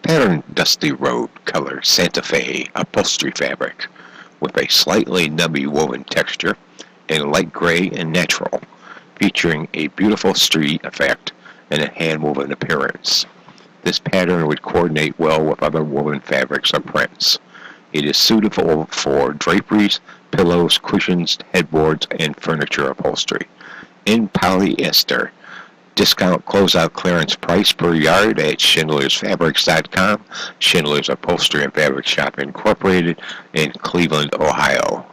Pattern dusty road color Santa Fe upholstery fabric with a slightly knubby woven texture in light gray and natural, featuring a beautiful strie effect and a hand-woven appearance. This pattern would coordinate well with other woven fabrics or prints. It is suitable for draperies, pillows, cushions, headboards, and furniture upholstery. In polyester. Discount closeout clearance price per yard at schindlersfabrics.com, Schindler's Upholstery and Fabric Shop Incorporated in Cleveland, Ohio.